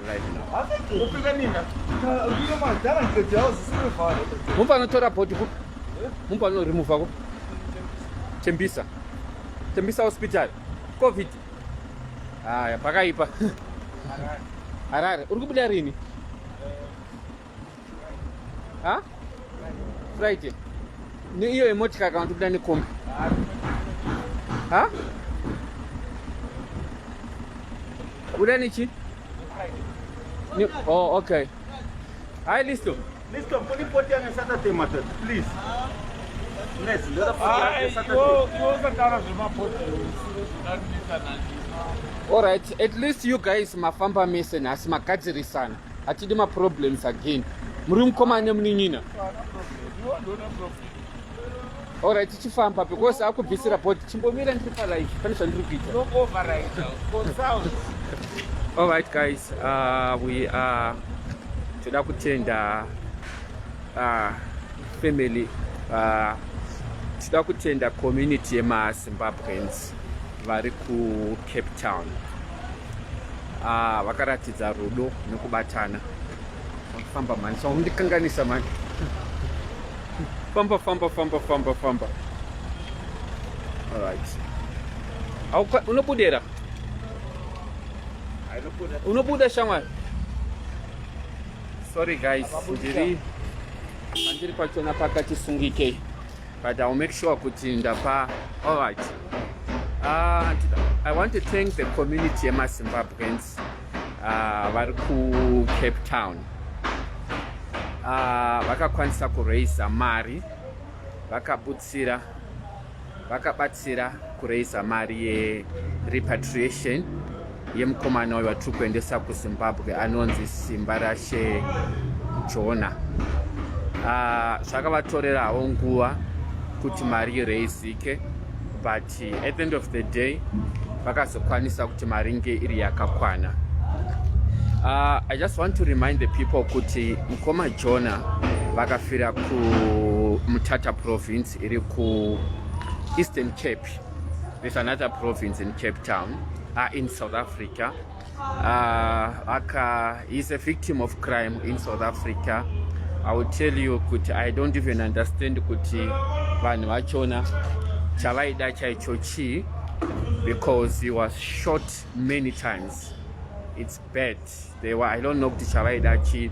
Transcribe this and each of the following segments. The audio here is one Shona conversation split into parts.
live now. Mumpa notora body ku. Mumpa no remove ako. Tembisa hospital. COVID. Ya pakaipa. Harare. Uri kubuda rini? Ha? Friday. Ni hiyo emotika kama tubuda ni kombi. Ha? Uda nichi? Oh, okay. Hai listo. Listo, poni poti anga Saturday matter, please. Next, alright, at least you guys mafamba mese nasi magadzirisana. Atidi ma problems again. Muri mkomane mninyina. Alright, tichifamba because akubvisira body chimbomira ndiri pa live. Pane zvandiri kuita. No override. Consult. Alright guys, we are toda kutenda family toda kutenda community yema Zimbabweans vari ku Cape Town. Vakaratidza rudo nekubatana. Famba man, so undikanganisa man. Famba. Alright. Unobudera? Unobuda shamwari? Sorry guys, ndiri pachona pakati sungike, but I'll make sure kuti ndapa. Alright. I want to thank the community yema Zimbabweans vari ku Cape Town. Vakakwanisa kuraisa mari, vakabatsira kuraisa mari ye repatriation yemukomana uyu watiri kuendesa kuZimbabwe anonzi Simbarashe Jona. Zvakavatorerawo nguva kuti mari iraisike, but at the end of the day vakazokwanisa kuti mari inge iri yakakwana. I just want to remind the people kuti mukoma Jona vakafira ku Mutata province iri ku Eastern Cape. There's another province in Cape Town, in South Africa. He's a victim of crime in South Africa. I will tell you kuti I don't even understand kuti vanhu vachona chavaida chaichochi, because he was shot many times. It's bad. I don't know kuti chavaida chi.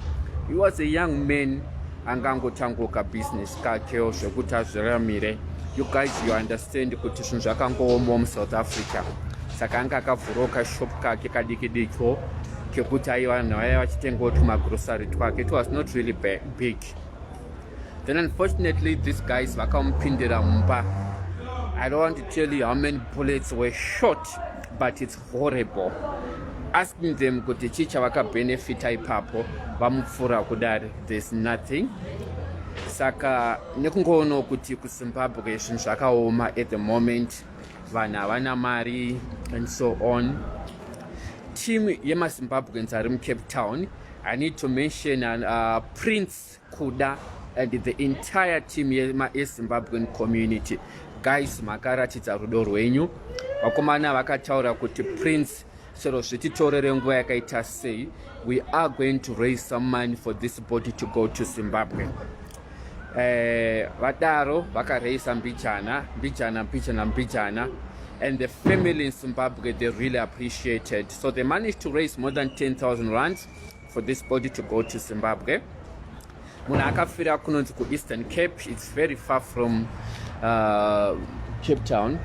He was a young man angangotangoka business kake zvekuti azviramire. You guys, you understand kuti zvinhu zvakangooma muSouth Africa. Saka anga akavhuroka shop kake kadikidiko kekuti vanhu vaya vachitengawo tumagrocery twake. It was not really big. Then unfortunately these guys vakamupindira mumba. I don't want to tell you how many bullets were shot, but it's horrible. Asking them kuti chicha vakabenefita ipapo vamupfura kudari, there's nothing. Saka nekungoona kuti kuZimbabwe zvinhu zvakaoma at the moment, vanhu havana mari and so on. Team yemaZimbabweans ari muCape Town, I need to mention Prince Kuda and the entire team yeZimbabwean community. Guys, makaratidza rudo rwenyu. Vakomana vakataura kuti Prince, chero zvititorere nguva yakaita sei, we are going to raise some money for this body to go to Zimbabwe. Vadaro vakareisa mbijana, and the family in Zimbabwe, they really appreciated. So they managed to raise more than 10,000 rands for this body to go to Zimbabwe. Munhu akafira kunonzi ku Eastern Cape. It's very far from Cape Town.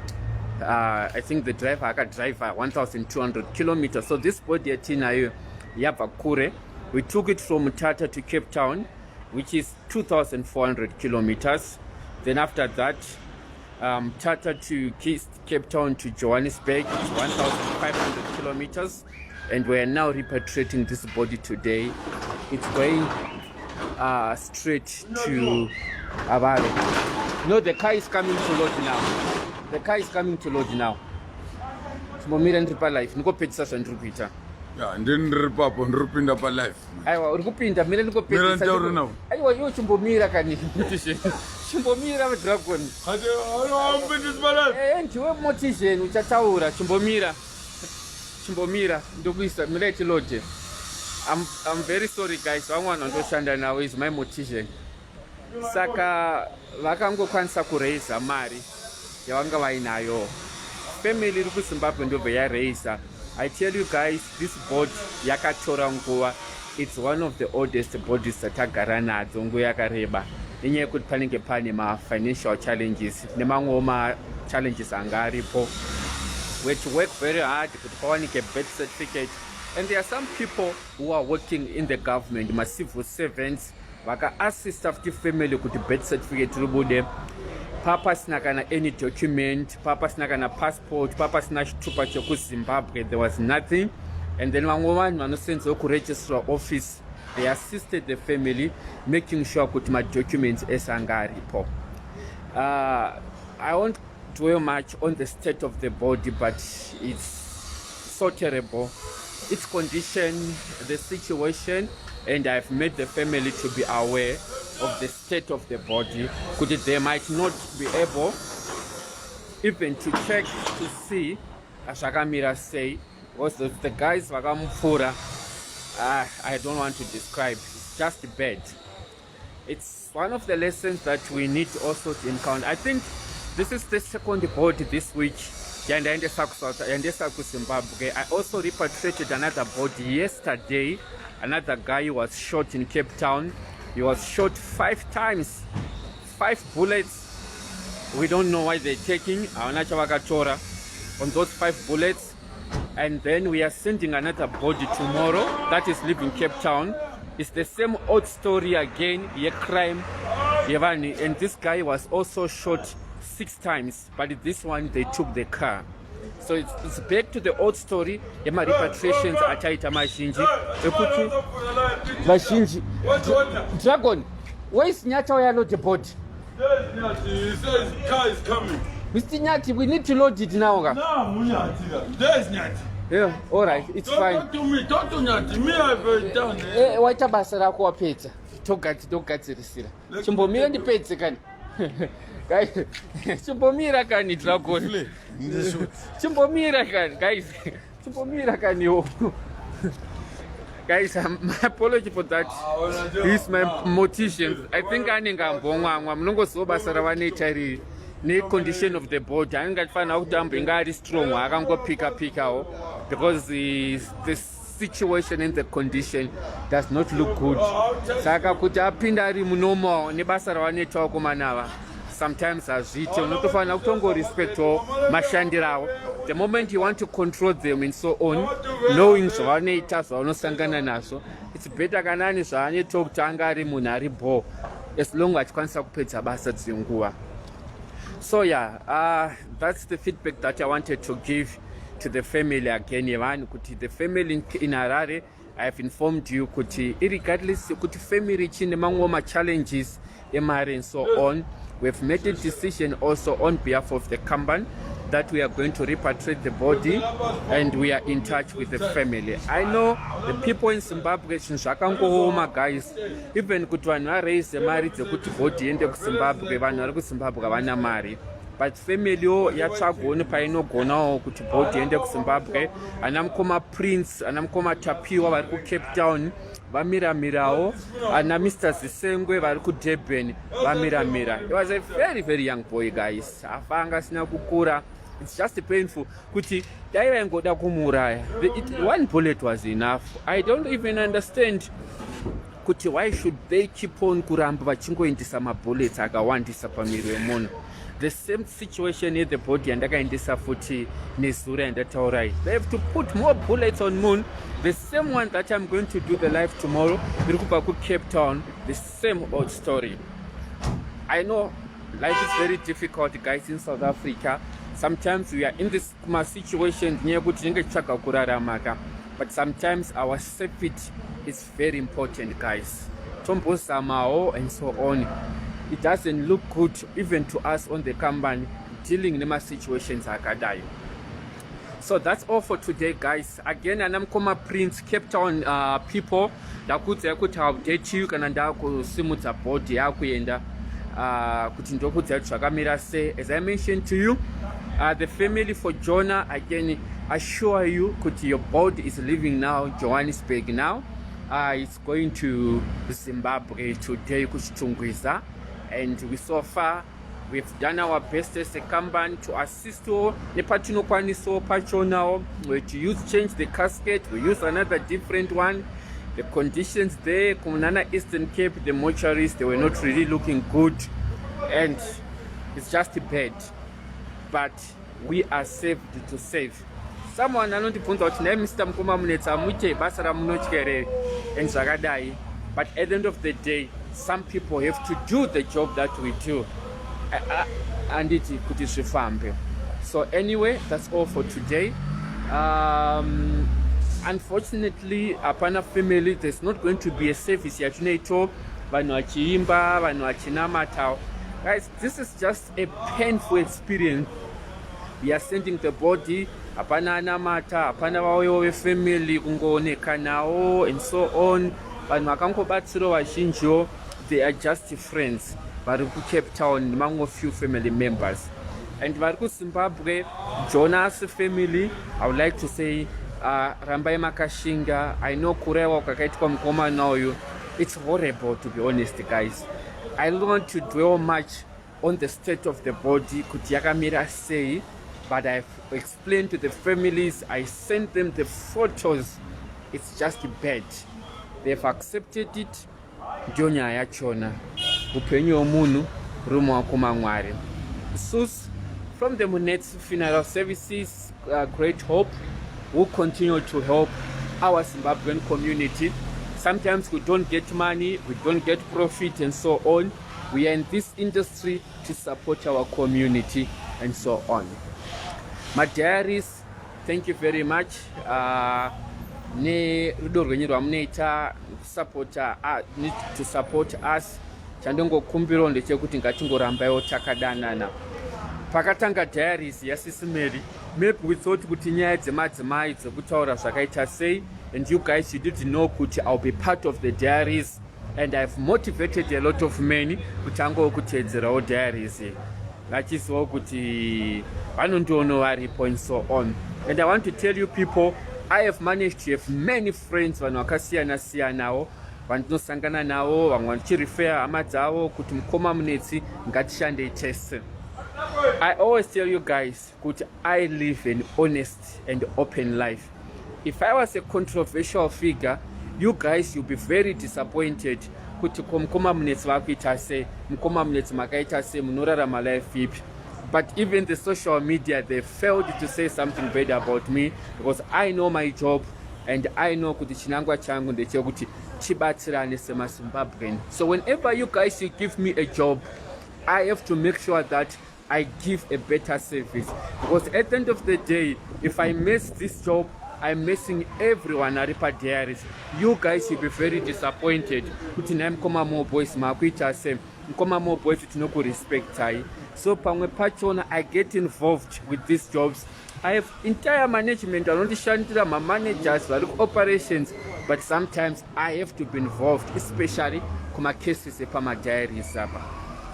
I think the driver drive 1,200 kilometers. So this body yatinayo yabva kure. We took it from Mutata to Cape Town, which is 2,400 kilometers. Then after that, Tata to Cape Town to Johannesburg, 1,500 kilometers. And we are now repatriating this body today. It's going straight to Avare. No, the car is coming to load now. The car is coming to load now. Simomira ndiri pa life. Nikopedzisa zvandiri kuita. Ya, ndiri papo ndiri kupinda pa life. Aiwa, uri kupinda, mira nikopedzisa. Mira ndauri nawo. Aiwa, iwo chimbomira kani. Chimbomira Dragon. Ati, ndiri pa life. Ndiwe motivation uchataura chimbomira. Chimbomira ndokuisa mira ichilode. I'm very sorry guys, vamwana vandoshanda nawo is my motivation. Saka vakangokwanisa kuraisa mari yavanga vainayo. Family iri kuZimbabwe ndobva yaraisa. I tell you guys, this board yakatora nguva. It's one of the oldest bodies dzatagara nadzo nguva yakareba. Nenyaya yekuti panenge pane ma-financial challenges nemamwewo ma-challenges anga aripo. We have to work very hard kuti pawanike birth certificate. And there are some people who are working in the government, civil servants, vaka-assista futi family kuti birth certificate ribude. Papa sina kana any document, papa sina kana passport, papa sina chitupa chekuZimbabwe, there was nothing. And then vamwe vanhu vanosenza kuregistrar office, they assisted the family making sure kuti ma-documents ese anga aripo. I won't dwell much on the state of the body, but it's so terrible. Its condition, the situation, and I've made the family to be aware of the state of the body. Could they might not be able even to check to see, as Akamira say, was the guys vakamupfura. I don't want to describe. It's just bad. It's one of the lessons that we need also to encounter. I think this is the second board this week. Zimbabwe. I also repatriated another body yesterday. Another guy was shot in Cape Town. He was shot 5 times, 5 bullets. We don't know why they're taking on those 5 bullets. And then we are sending another body tomorrow that is leaving Cape Town. It's the same old story again, a crime. And this guy was also shot 6 times, but this one they took the car. So it's back to the old story. Ema repatriations achaita mazhinji ekuti vazhinji Dragon, where is Nyata where load the boat? There's Nyati, he says car is coming. Mr. Nyati, we need to load it now. No, Nyati, there's Nyati. Yeah, all right, it's fine. Talk to me, talk to Nyati. Me I've done. Waita basa rako wapedza. Togadzirisira. Chimbomira ndipedze kani. Guys, chimbomira kani Dragon. Chimbomira kani, guys. Chimbomira kani. Guys, my apology for that. He's my mortician. I think anenga mbongwa mnongozoba saravanoita iri ne condition of the body. Angafana kuti ambinga ari strong akangopika because the situation and the condition does not look good. Saka kuti apinda ari munomo nebasa ravanoita kumanava. Sometimes azviti unotofana kutongo respect mashandirawo. The moment you want to control them and so on, knowing zvavanoita zvavanosangana nazvo, it's better kanani zvavanoita kuti anga ari munhu ari bo as long as achikwanisa kupedza basa dzenguva. So yeah, that's the feedback that I wanted to give to the family again. Kuti the family in Harare, I have informed you kuti regardless kuti family chine mamwe challenges emari and so on, we've made a decision also on behalf of the company that we are going to repatriate the body and we are in touch with the family. I know the people in Zimbabwe, zvakangooma guys, even kuti vanhu varaise mari dzekuti body ende kuZimbabwe, vanhu vari kuZimbabwe havana mari. But family yatsvagawo painogonawo kuti body ende kuZimbabwe. Anamukoma Prince, anamukoma Tapiwa vari kuCape Town vamiramirawo, ana Mr. Zisengwe vari kuDurban vamiramira. He was a very, very young boy guys. Afanga sina kukura. It's just painful kuti daiva ingoda kumuuraya. One bullet was enough. I don't even understand kuti why should they keep on kuramba vachingoendesa mabullets akawandisa pamiri wemunhu. The same situation in the body andakaendesa futi nezura andataura. They have to put more bullets on Moon. The same one that I'm going to do the live tomorrow, Birikupa Cape Town, the same old story. I know life is very difficult guys in South Africa. Sometimes we are in this situation, but sometimes our safety is very important guys. Tombo Samao and so on. It doesn't look good even to us on the company dealing with situations like that. So that's all for today guys. Again, anamukoma Prince Cape Town people ndakudza kuti update you kana ndakusimudza body yakuenda kuti ndokudza zvakamira sei. As I mentioned to you, the family for Jona, again assure you kuti your body is leaving now Johannesburg now. is going to Zimbabwe today kuchitungwiza, and we so far we've done our best as a company to assist you. Nepatinokwaniso pachonawo, we to use change the casket, we use another different one. The conditions there, Kumunana Eastern Cape, the mortuaries, they were not really looking good, and it's just bad. But we are saved to save. Someone anondibvunza kuti naye Mr. Mukoma Munetsa muite basa ramunotyerere and zvakadai. But at the end of the day, some people have to do the job that we do. Anditi kuti zvifambe. So anyway, that's all for today. Unfortunately, apana family, there's not going to be a service yatinoito vanhu vachiimba, vanhu vachinamata. Guys, this is just a painful experience. We are sending the body, apana anamata, apana vauyo vefamily kungooneka nawo and so on. Vanhu vakangobatsiro vazhinjiwo, they are just friends vari kuCape Town among few family members. And vari kuZimbabwe, Jona's family, I would like to say rambai makashinga. I know kurewa kwakaitwa mukomana uyu, it's horrible to be honest guys. I don't want to dwell much on the state of the body kuti yakamira sei, but I've explained to the families, I sent them the photos. It's just bad. They've accepted it. Jona yachona upenyu omunhu rumo wakuma Mwari. Sus from the Munetsi Funeral Services, Great Hope, will continue to help our Zimbabwean community. Sometimes we don't get money, we don't get profit and so on. We are in this industry to support our community and so on. My diaries, thank you very much. Ne rudo rwenyu rwamunoita need to support us. Chandongokumbira ndechekuti ngatingorambaiwo takadanana. Pakatanga diaries yaSis Melly, maybe we thought kuti nyaya dzemadzimai dzekutaura zvakaita sei, and you guys, you didn't know kuti I'll be part of the diaries, and I've motivated a lot of men kuti angokutedzerawo diaries. Vachizivawo kuti vanondoono varipo and so on. And I want to tell you people, I have managed to have many friends vanhu vakasiyana-siyanawo vandinosangana navo, vamwe vandichirefer hama dzavo kuti Mukoma Munetsi ngatishandei tese. I always tell you guys kuti I live an honest and open life. If I was a controversial figure, you guys, you'll be very disappointed kuti Mukoma Munetsi vakuita sei, Mukoma Munetsi makaita sei, munorarama life ipi. But even the social media, they failed to say something bad about me, because I know my job and I know kuti chinangwa changu ndechekuti chibatsirane semaZimbabwean. So whenever you guys you give me a job, I have to make sure that I give a better service, because at the end of the day, if I miss this job, I'm missing everyone. Diaries, you guys will be very disappointed. Kuti naye Mukoma More Boys makuita same. Mukoma More Boys tinoku respect hai. So pamwe pachona I get involved with these jobs. I have entire management anondishandira managers vari operations, but sometimes I have to be involved, especially kuma cases epamadiaries apa.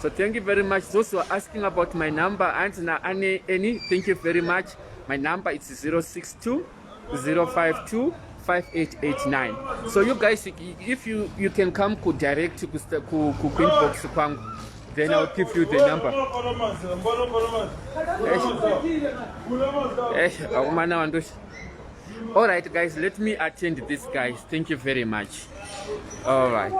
So thank you very much. Those who are asking about my number, and na any, thank you very much. My number is 062 052 5889. So you guys, if you can come direct to inbox kwangu, then I'll give you the number. All right guys, let me attend this guys. Thank you very much. All right.